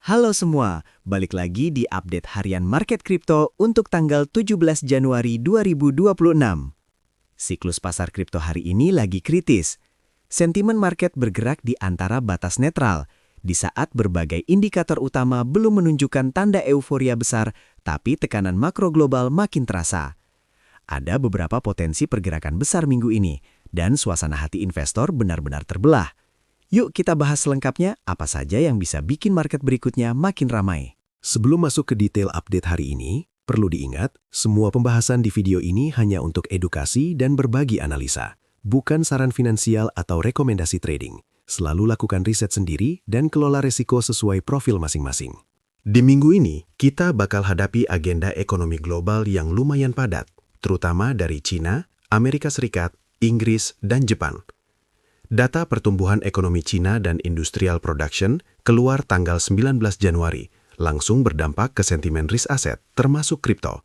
Halo semua, balik lagi di update harian market kripto untuk tanggal 17 Januari 2026. Siklus pasar kripto hari ini lagi kritis. Sentimen market bergerak di antara batas netral, di saat berbagai indikator utama belum menunjukkan tanda euforia besar, tapi tekanan makro global makin terasa. Ada beberapa potensi pergerakan besar minggu ini, dan suasana hati investor benar-benar terbelah. Yuk kita bahas selengkapnya apa saja yang bisa bikin market berikutnya makin ramai. Sebelum masuk ke detail update hari ini, perlu diingat, semua pembahasan di video ini hanya untuk edukasi dan berbagi analisa, bukan saran finansial atau rekomendasi trading. Selalu lakukan riset sendiri dan kelola risiko sesuai profil masing-masing. Di minggu ini, kita bakal hadapi agenda ekonomi global yang lumayan padat, terutama dari China, Amerika Serikat, Inggris, dan Jepang. Data pertumbuhan ekonomi China dan industrial production keluar tanggal 19 Januari, langsung berdampak ke sentimen risk aset, termasuk kripto.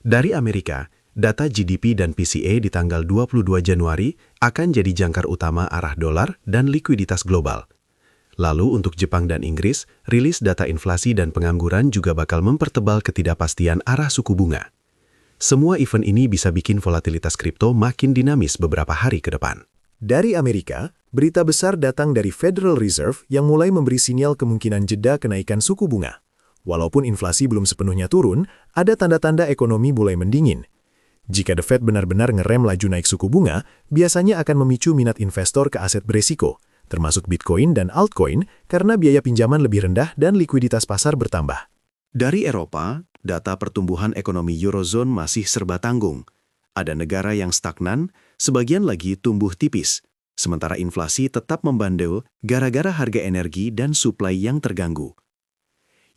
Dari Amerika, data GDP dan PCE di tanggal 22 Januari akan jadi jangkar utama arah dolar dan likuiditas global. Lalu untuk Jepang dan Inggris, rilis data inflasi dan pengangguran juga bakal mempertebal ketidakpastian arah suku bunga. Semua event ini bisa bikin volatilitas kripto makin dinamis beberapa hari ke depan. Dari Amerika, berita besar datang dari Federal Reserve yang mulai memberi sinyal kemungkinan jeda kenaikan suku bunga. Walaupun inflasi belum sepenuhnya turun, ada tanda-tanda ekonomi mulai mendingin. Jika The Fed benar-benar ngerem laju naik suku bunga, biasanya akan memicu minat investor ke aset beresiko, termasuk Bitcoin dan altcoin, karena biaya pinjaman lebih rendah dan likuiditas pasar bertambah. Dari Eropa, data pertumbuhan ekonomi Eurozone masih serba tanggung. Ada negara yang stagnan, sebagian lagi tumbuh tipis, sementara inflasi tetap membandel gara-gara harga energi dan suplai yang terganggu.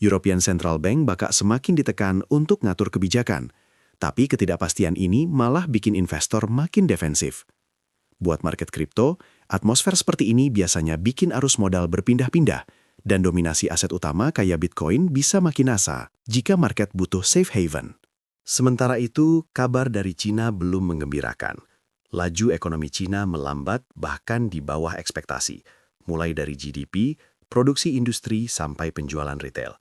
European Central Bank bakal semakin ditekan untuk ngatur kebijakan, tapi ketidakpastian ini malah bikin investor makin defensif. Buat market kripto, atmosfer seperti ini biasanya bikin arus modal berpindah-pindah, dan dominasi aset utama kayak Bitcoin bisa makin asa jika market butuh safe haven. Sementara itu, kabar dari Cina belum menggembirakan. Laju ekonomi Cina melambat bahkan di bawah ekspektasi, mulai dari GDP, produksi industri, sampai penjualan retail.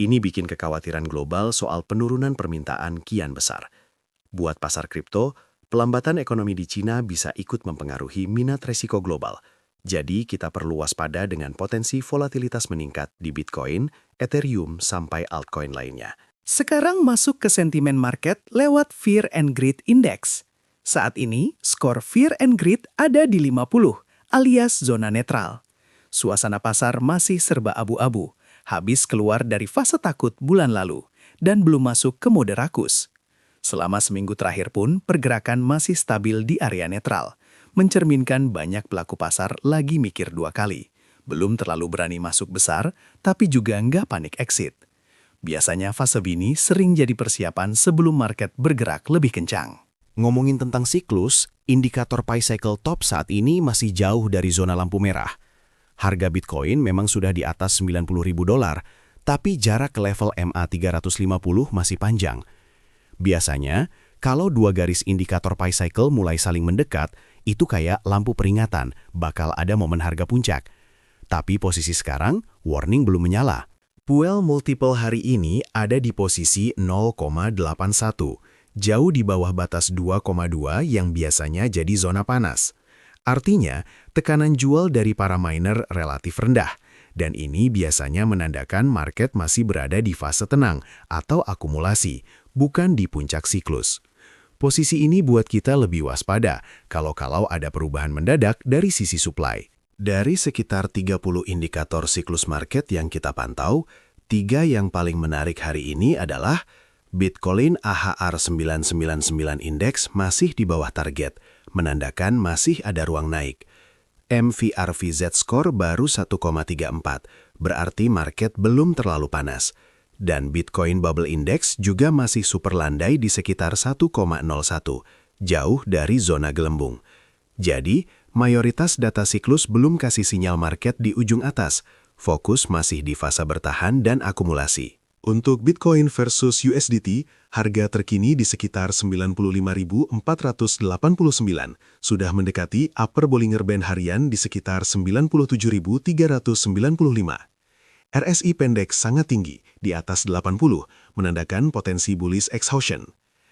Ini bikin kekhawatiran global soal penurunan permintaan kian besar. Buat pasar kripto, pelambatan ekonomi di Cina bisa ikut mempengaruhi minat resiko global. Jadi kita perlu waspada dengan potensi volatilitas meningkat di Bitcoin, Ethereum, sampai altcoin lainnya. Sekarang masuk ke sentimen market lewat Fear and Greed Index. Saat ini, skor Fear and Greed ada di 50, alias zona netral. Suasana pasar masih serba abu-abu, habis keluar dari fase takut bulan lalu, dan belum masuk ke mode rakus. Selama seminggu terakhir pun, pergerakan masih stabil di area netral, mencerminkan banyak pelaku pasar lagi mikir dua kali. Belum terlalu berani masuk besar, tapi juga nggak panik exit. Biasanya fase ini sering jadi persiapan sebelum market bergerak lebih kencang. Ngomongin tentang siklus, indikator Pi Cycle Top saat ini masih jauh dari zona lampu merah. Harga Bitcoin memang sudah di atas $90.000, tapi jarak ke level MA350 masih panjang. Biasanya, kalau dua garis indikator Pi Cycle mulai saling mendekat, itu kayak lampu peringatan, bakal ada momen harga puncak. Tapi posisi sekarang, warning belum menyala. Puel multiple hari ini ada di posisi 0,81, jauh di bawah batas 2,2 yang biasanya jadi zona panas. Artinya, tekanan jual dari para miner relatif rendah, dan ini biasanya menandakan market masih berada di fase tenang atau akumulasi, bukan di puncak siklus. Posisi ini buat kita lebih waspada kalau ada perubahan mendadak dari sisi supply. Dari sekitar 30 indikator siklus market yang kita pantau, 3 yang paling menarik hari ini adalah Bitcoin AHR 999 Index masih di bawah target, menandakan masih ada ruang naik. MVRV Z-Score baru 1,34, berarti market belum terlalu panas. Dan Bitcoin Bubble Index juga masih super landai di sekitar 1,01, jauh dari zona gelembung. Jadi, mayoritas data siklus belum kasih sinyal market di ujung atas, fokus masih di fase bertahan dan akumulasi. Untuk Bitcoin versus USDT, harga terkini di sekitar 95.489, sudah mendekati upper Bollinger Band harian di sekitar 97.395. RSI pendek sangat tinggi, di atas 80, menandakan potensi bullish exhaustion.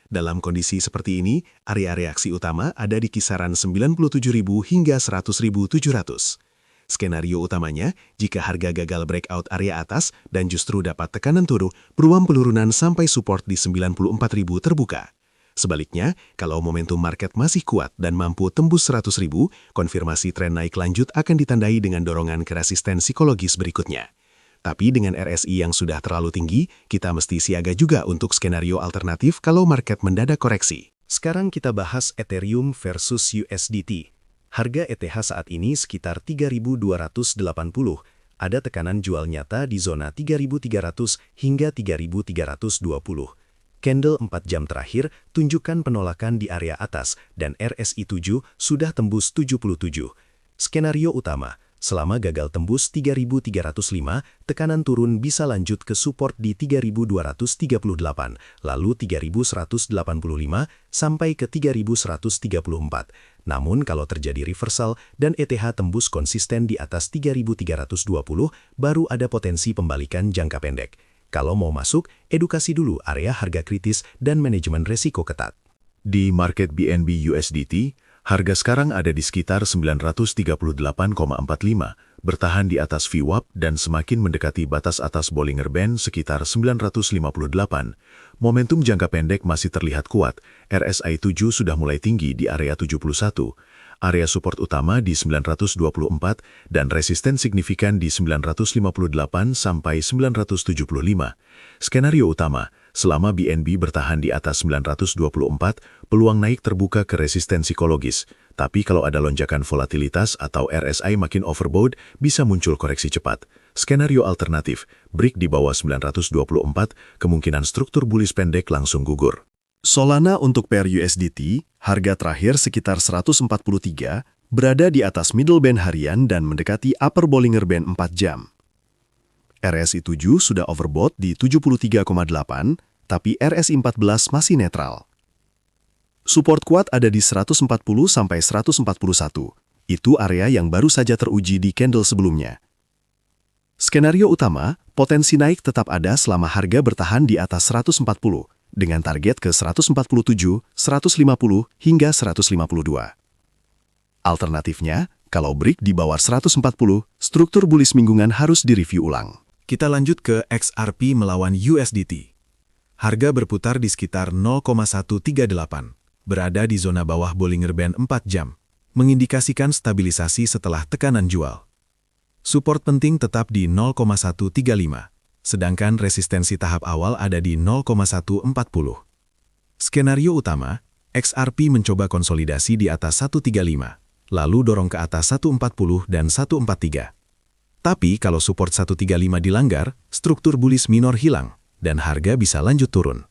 Dalam kondisi seperti ini, area reaksi utama ada di kisaran 97.000 hingga 100.700. Skenario utamanya, jika harga gagal breakout area atas dan justru dapat tekanan turun, peluang penurunan sampai support di 94.000 terbuka. Sebaliknya, kalau momentum market masih kuat dan mampu tembus 100.000, konfirmasi tren naik lanjut akan ditandai dengan dorongan ke resisten psikologis berikutnya. Tapi dengan RSI yang sudah terlalu tinggi, kita mesti siaga juga untuk skenario alternatif kalau market mendadak koreksi. Sekarang kita bahas Ethereum versus USDT. Harga ETH saat ini sekitar 3.280, ada tekanan jual nyata di zona 3.300 hingga 3.320. Candle 4 jam terakhir tunjukkan penolakan di area atas dan RSI 7 sudah tembus 77. Skenario utama, selama gagal tembus 3.305, tekanan turun bisa lanjut ke support di 3.238, lalu 3.185 sampai ke 3.134. Namun kalau terjadi reversal dan ETH tembus konsisten di atas 3.320, baru ada potensi pembalikan jangka pendek. Kalau mau masuk, edukasi dulu area harga kritis dan manajemen resiko ketat. Di market BNB USDT, harga sekarang ada di sekitar 938,45, bertahan di atas VWAP dan semakin mendekati batas atas Bollinger Band sekitar 958. Momentum jangka pendek masih terlihat kuat, RSI 7 sudah mulai tinggi di area 71. Area support utama di 924 dan resisten signifikan di 958 sampai 975. Skenario utama, selama BNB bertahan di atas 924, peluang naik terbuka ke resisten psikologis. Tapi kalau ada lonjakan volatilitas atau RSI makin overbought, bisa muncul koreksi cepat. Skenario alternatif, break di bawah 924, kemungkinan struktur bullish pendek langsung gugur. Solana untuk pair USDT, harga terakhir sekitar 143, berada di atas middle band harian dan mendekati upper Bollinger Band 4 jam. RSI 7 sudah overbought di 73,8, tapi RSI 14 masih netral. Support kuat ada di 140 sampai 141. Itu area yang baru saja teruji di candle sebelumnya. Skenario utama, potensi naik tetap ada selama harga bertahan di atas 140, dengan target ke 147, 150, hingga 152. Alternatifnya, kalau break di bawah 140, struktur bullish mingguan harus direview ulang. Kita lanjut ke XRP melawan USDT. Harga berputar di sekitar 0,138, berada di zona bawah Bollinger Band 4 jam, mengindikasikan stabilisasi setelah tekanan jual. Support penting tetap di 0,135. Sedangkan resistensi tahap awal ada di 0,140. Skenario utama, XRP mencoba konsolidasi di atas 135, lalu dorong ke atas 140 dan 143. Tapi kalau support 135 dilanggar, struktur bullish minor hilang, dan harga bisa lanjut turun.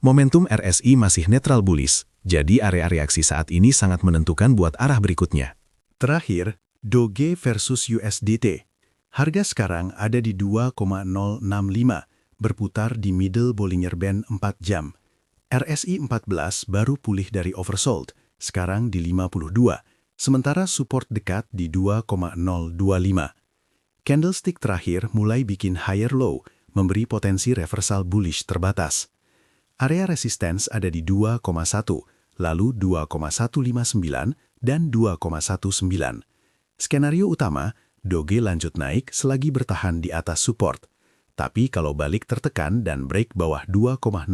Momentum RSI masih netral bullish, jadi area reaksi saat ini sangat menentukan buat arah berikutnya. Terakhir, Doge versus USDT. Harga sekarang ada di 2,065, berputar di middle Bollinger Band 4 jam. RSI 14 baru pulih dari oversold, sekarang di 52, sementara support dekat di 2,025. Candlestick terakhir mulai bikin higher low, memberi potensi reversal bullish terbatas. Area resistance ada di 2,1, lalu 2,159 dan 2,19. Skenario utama, Doge lanjut naik selagi bertahan di atas support. Tapi kalau balik tertekan dan break bawah 2,025,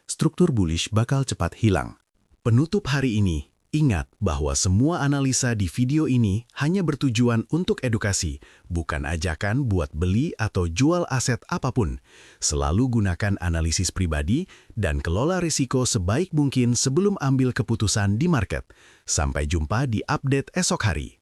struktur bullish bakal cepat hilang. Penutup hari ini, ingat bahwa semua analisa di video ini hanya bertujuan untuk edukasi, bukan ajakan buat beli atau jual aset apapun. Selalu gunakan analisis pribadi dan kelola risiko sebaik mungkin sebelum ambil keputusan di market. Sampai jumpa di update esok hari.